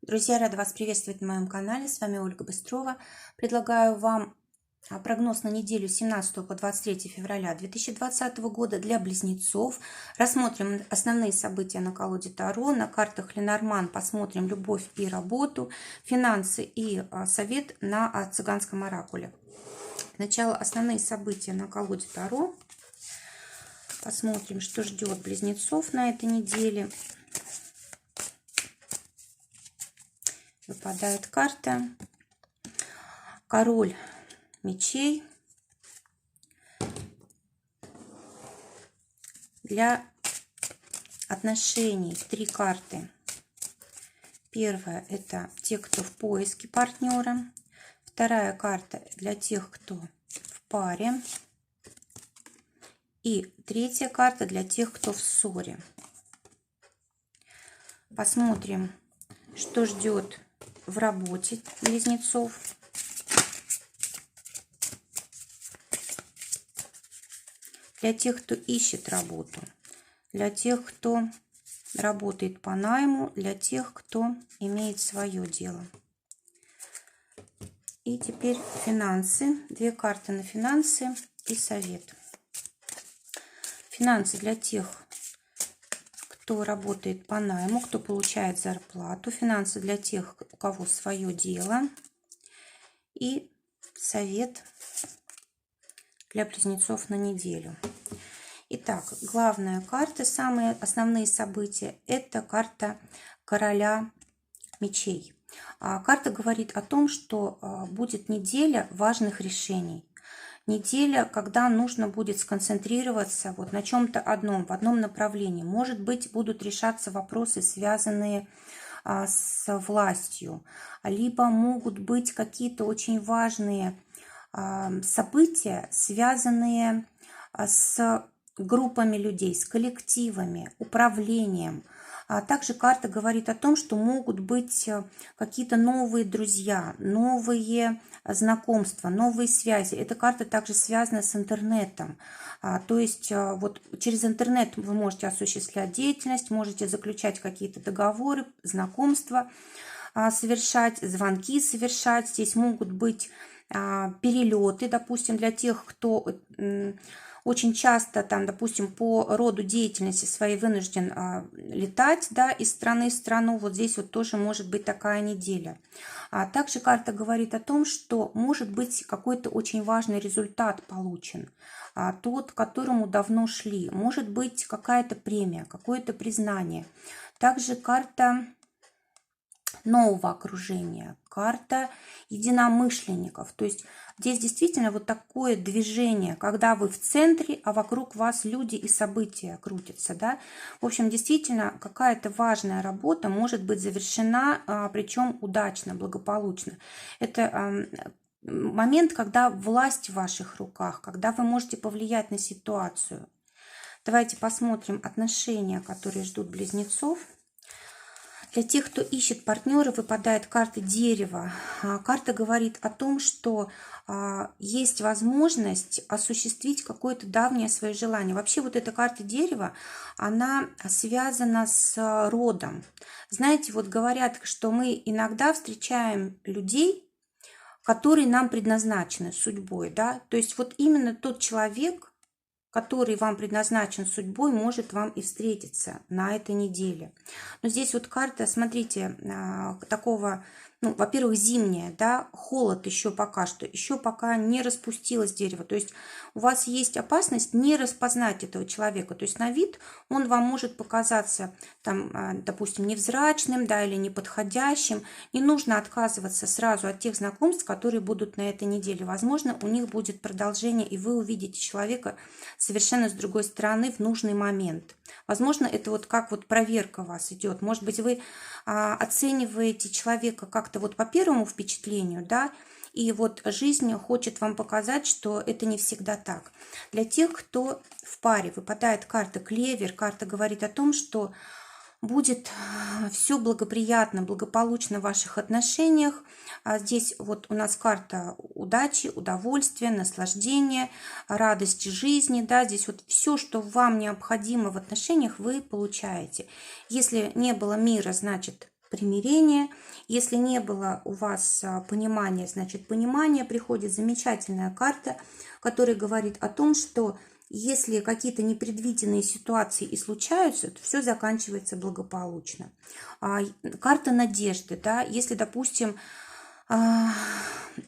Друзья, рада вас приветствовать на моем канале. С вами Ольга Быстрова. Предлагаю вам прогноз на неделю с 17 по 23 февраля 2020 года для близнецов. Рассмотрим основные события на колоде Таро. На картах Ленорман посмотрим любовь и работу, финансы и совет на цыганском оракуле. Сначала основные события на колоде Таро. Посмотрим, что ждет близнецов на этой неделе. Выпадает карта Король мечей. Для отношений 3 карты. Первая — это те, кто в поиске партнера. Вторая карта для тех, кто в паре. И третья карта для тех, кто в ссоре. Посмотрим, что ждет в работе близнецов. Для тех, кто ищет работу, для тех, кто работает по найму, для тех, кто имеет свое дело. И теперь финансы. 2 карты на финансы и совет. Финансы для тех, кто работает по найму, кто получает зарплату. Финансы для тех, у кого свое дело. И совет для близнецов на неделю. Итак, главная карта, самые основные события – это карта Короля мечей. Карта говорит о том, что будет неделя важных решений. Неделя, когда нужно будет сконцентрироваться вот на чем-то одном, в одном направлении. Может быть, будут решаться вопросы, связанные с властью. Либо могут быть какие-то очень важные события, связанные с группами людей, с коллективами, управлением. Также карта говорит о том, что могут быть какие-то новые друзья, новые знакомства, новые связи. Эта карта также связана с интернетом. То есть вот через интернет вы можете осуществлять деятельность, можете заключать какие-то договоры, знакомства совершать, звонки совершать. Здесь могут быть перелеты, допустим, для тех, кто очень часто, там, допустим, по роду деятельности своей вынужден летать, да, из страны в страну. Вот здесь вот тоже может быть такая неделя. Также карта говорит о том, что может быть какой-то очень важный результат получен, тот, к которому давно шли. Может быть какая-то премия, какое-то признание. Также карта нового окружения, карта единомышленников. То есть здесь действительно вот такое движение, когда вы в центре, а вокруг вас люди и события крутятся. Да? В общем, действительно какая-то важная работа может быть завершена, причем удачно, благополучно. Это момент, когда власть в ваших руках, когда вы можете повлиять на ситуацию. Давайте посмотрим отношения, которые ждут близнецов. Для тех, кто ищет партнера, выпадает карта дерева. Карта говорит о том, что есть возможность осуществить какое-то давнее свое желание. Вообще вот эта карта дерева, она связана с родом. Знаете, вот говорят, что мы иногда встречаем людей, которые нам предназначены судьбой. Да? То есть вот именно тот человек, который вам предназначен судьбой, может вам и встретиться на этой неделе. Но здесь вот карта, смотрите, такого, ну, во-первых, зимняя, да, холод еще пока не распустилось дерево. То есть у вас есть опасность не распознать этого человека. То есть на вид он вам может показаться, там, допустим, невзрачным, да, или неподходящим. Не нужно отказываться сразу от тех знакомств, которые будут на этой неделе. Возможно, у них будет продолжение, и вы увидите человека совершенно с другой стороны в нужный момент. Возможно, это вот как вот проверка у вас идет. Может быть, вы оцениваете человека как-то вот по первому впечатлению, да, и вот жизнь хочет вам показать, что это не всегда так. Для тех, кто в паре, выпадает карта клевер. Карта говорит о том, что будет все благоприятно, благополучно в ваших отношениях. Здесь вот у нас карта удачи, удовольствия, наслаждения, радости жизни. Да? Здесь вот все, что вам необходимо в отношениях, вы получаете. Если не было мира, значит, примирение. Если не было у вас понимания, значит понимание приходит. Замечательная карта, которая говорит о том, что если какие-то непредвиденные ситуации и случаются, то все заканчивается благополучно. Карта надежды, да, если, допустим,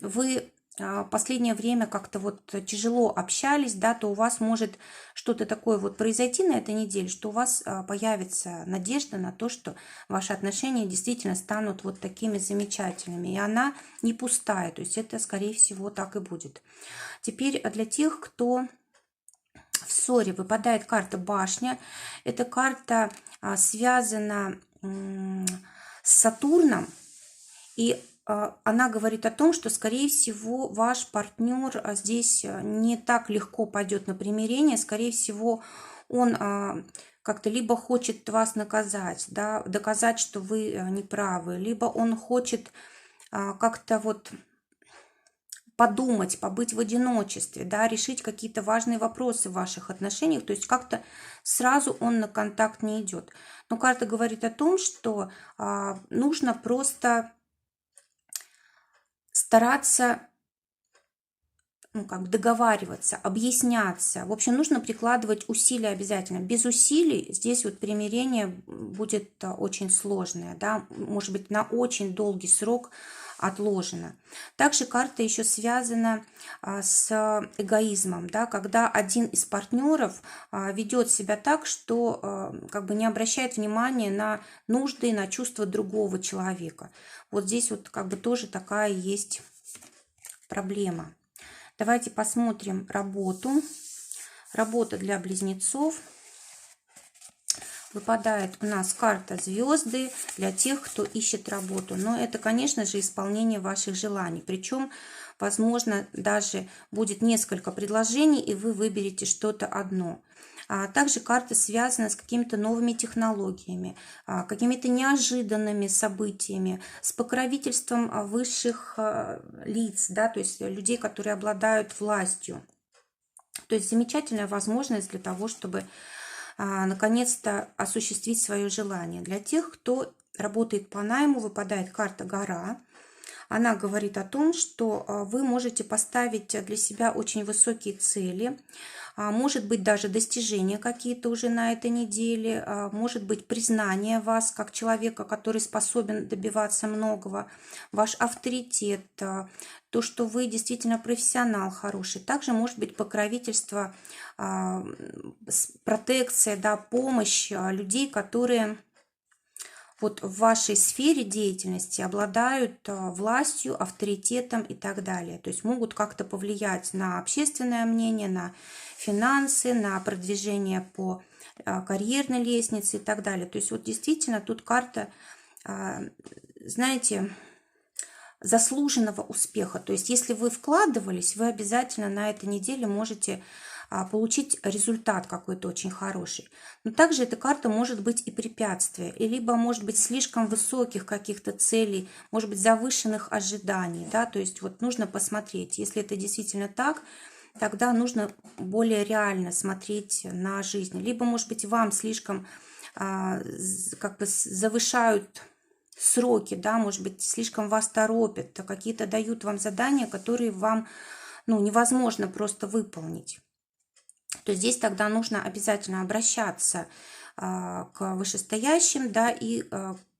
вы последнее время как-то вот тяжело общались, да, то у вас может что-то такое вот произойти на этой неделе, что у вас появится надежда на то, что ваши отношения действительно станут вот такими замечательными. И она не пустая, то есть это, скорее всего, так и будет. Теперь для тех, кто в ссоре, выпадает карта башня. Эта карта связана с Сатурном, и она говорит о том, что, скорее всего, ваш партнер здесь не так легко пойдет на примирение. Скорее всего, он как-то либо хочет вас наказать, да, доказать, что вы неправы, либо он хочет как-то вот подумать, побыть в одиночестве, да, решить какие-то важные вопросы в ваших отношениях, то есть как-то сразу он на контакт не идет. Но карта говорит о том, что нужно просто стараться, ну, как договариваться, объясняться. В общем, нужно прикладывать усилия обязательно. Без усилий здесь вот примирение будет очень сложное, да, может быть, на очень долгий срок отложено. Также карта еще связана с эгоизмом, да, когда один из партнеров ведет себя так, что как бы не обращает внимания на нужды, на чувства другого человека. Вот здесь вот как бы тоже такая есть проблема. Давайте посмотрим работу. Работа для близнецов. Выпадает у нас карта звезды для тех, кто ищет работу. Но это, конечно же, исполнение ваших желаний. Причем, возможно, даже будет несколько предложений, и вы выберете что-то одно. Также карта связана с какими-то новыми технологиями, какими-то неожиданными событиями, с покровительством высших лиц, да, то есть людей, которые обладают властью. То есть замечательная возможность для того, чтобы наконец-то осуществить свое желание. Для тех, кто работает по найму, выпадает карта «Гора». Она говорит о том, что вы можете поставить для себя очень высокие цели, может быть даже достижения какие-то уже на этой неделе, может быть признание вас как человека, который способен добиваться многого, ваш авторитет, то, что вы действительно профессионал хороший. Также может быть покровительство, протекция, да, помощь людей, которые вот в вашей сфере деятельности обладают властью, авторитетом и так далее. То есть могут как-то повлиять на общественное мнение, на финансы, на продвижение по карьерной лестнице и так далее. То есть вот действительно тут карта, знаете, заслуженного успеха. То есть если вы вкладывались, вы обязательно на этой неделе можете получить результат какой-то очень хороший. Но также эта карта может быть и препятствие, и либо может быть слишком высоких каких-то целей, может быть завышенных ожиданий, да, то есть вот нужно посмотреть, если это действительно так, тогда нужно более реально смотреть на жизнь, либо может быть вам слишком как бы завышают сроки, да, может быть слишком вас торопят, какие-то дают вам задания, которые вам, ну, невозможно просто выполнить. То здесь тогда нужно обязательно обращаться к вышестоящим, да, и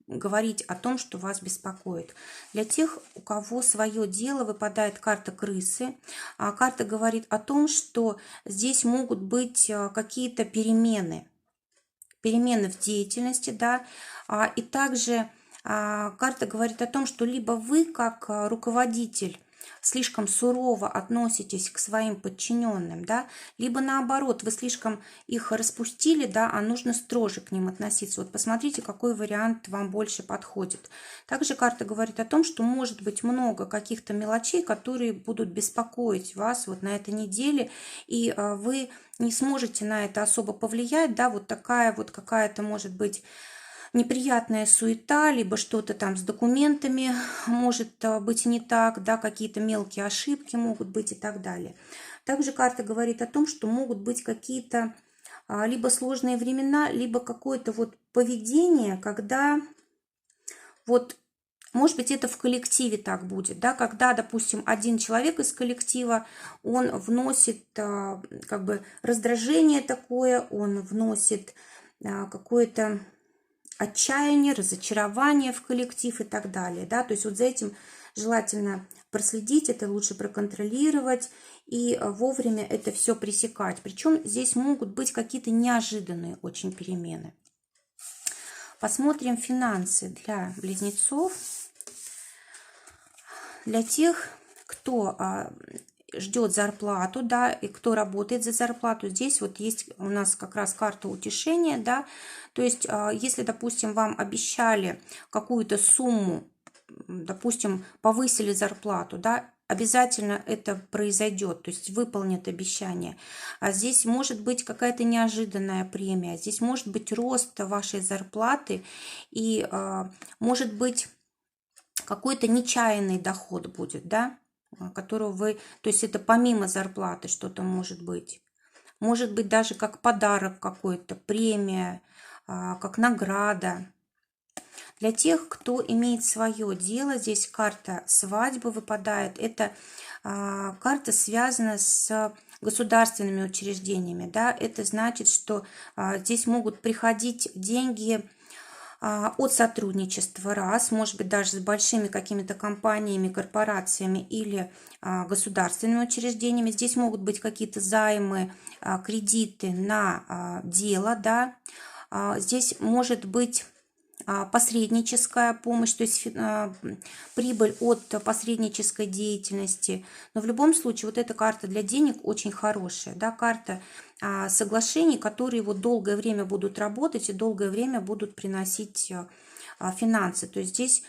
говорить о том, что вас беспокоит. Для тех, у кого свое дело, выпадает карта крысы. Карта говорит о том, что здесь могут быть какие-то перемены в деятельности, да, и также карта говорит о том, что либо вы как руководитель слишком сурово относитесь к своим подчиненным, да, либо наоборот, вы слишком их распустили, да, а нужно строже к ним относиться. Вот посмотрите, какой вариант вам больше подходит. Также карта говорит о том, что может быть много каких-то мелочей, которые будут беспокоить вас вот на этой неделе, и вы не сможете на это особо повлиять, да, вот такая вот какая-то может быть неприятная суета, либо что-то там с документами может быть не так, да, какие-то мелкие ошибки могут быть и так далее. Также карта говорит о том, что могут быть какие-то либо сложные времена, либо какое-то вот поведение, когда Вот, может быть, это в коллективе так будет, да, когда, допустим, один человек из коллектива, он вносит как бы раздражение такое, он вносит какое-то отчаяние, разочарование в коллектив и так далее, да, то есть вот за этим желательно проследить, это лучше проконтролировать и вовремя это все пресекать. Причем здесь могут быть какие-то неожиданные очень перемены. Посмотрим финансы для близнецов. Для тех, кто ждет зарплату, да, и кто работает за зарплату, здесь вот есть у нас как раз карта утешения, да, то есть если, допустим, вам обещали какую-то сумму, допустим, повысили зарплату, да, обязательно это произойдет, то есть выполнят обещание. А здесь может быть какая-то неожиданная премия, здесь может быть рост вашей зарплаты и может быть какой-то нечаянный доход будет, да, которого вы, то есть это помимо зарплаты что-то может быть. Может быть даже как подарок какой-то, премия, как награда. Для тех, кто имеет свое дело, здесь карта свадьбы выпадает. Это карта связана с государственными учреждениями. Да? Это значит, что здесь могут приходить деньги от сотрудничества, раз, может быть, даже с большими какими-то компаниями, корпорациями или государственными учреждениями. Здесь могут быть какие-то займы, кредиты на дело, да. Здесь может быть посредническая помощь, то есть прибыль от посреднической деятельности. Но в любом случае вот эта карта для денег очень хорошая, да, карта соглашений, которые вот долгое время будут работать и долгое время будут приносить финансы. То есть здесь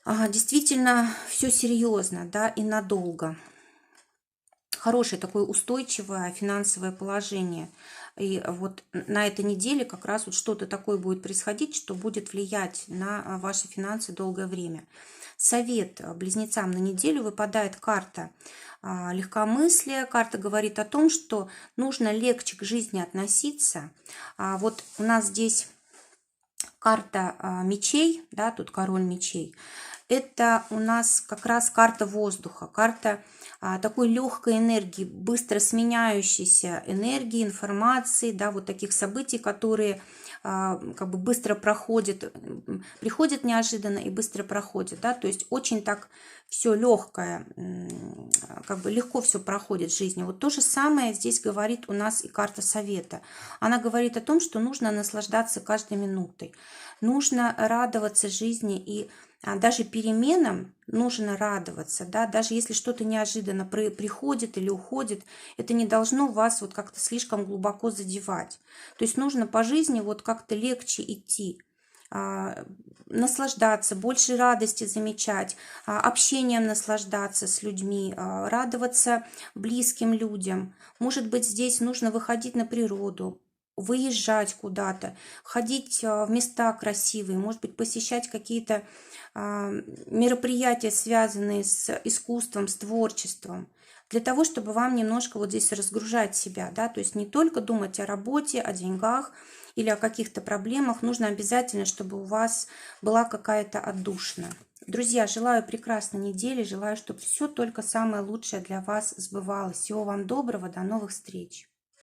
действительно все серьезно, да, и надолго. Хорошее такое устойчивое финансовое положение. И вот на этой неделе как раз вот что-то такое будет происходить, что будет влиять на ваши финансы долгое время. Совет близнецам на неделю выпадает карта легкомыслия. Карта говорит о том, что нужно легче к жизни относиться. Вот у нас здесь карта мечей, да, тут король мечей. Это у нас как раз карта воздуха, карта такой легкой энергии, быстро сменяющейся энергии, информации, да, вот таких событий, которые как бы быстро проходят, приходят неожиданно и быстро проходят, да, то есть очень так все легкое, как бы легко все проходит в жизни. Вот то же самое здесь говорит у нас и карта совета. Она говорит о том, что нужно наслаждаться каждой минутой, нужно радоваться жизни и даже переменам нужно радоваться, да, даже если что-то неожиданно приходит или уходит, это не должно вас вот как-то слишком глубоко задевать. То есть нужно по жизни вот как-то легче идти, наслаждаться, больше радости замечать, общением наслаждаться с людьми, радоваться близким людям. Может быть, здесь нужно выходить на природу, выезжать куда-то, ходить в места красивые, может быть, посещать какие-то мероприятия, связанные с искусством, с творчеством, для того, чтобы вам немножко вот здесь разгружать себя, да, то есть не только думать о работе, о деньгах или о каких-то проблемах, нужно обязательно, чтобы у вас была какая-то отдушина. Друзья, желаю прекрасной недели, желаю, чтобы все только самое лучшее для вас сбывалось. Всего вам доброго, до новых встреч!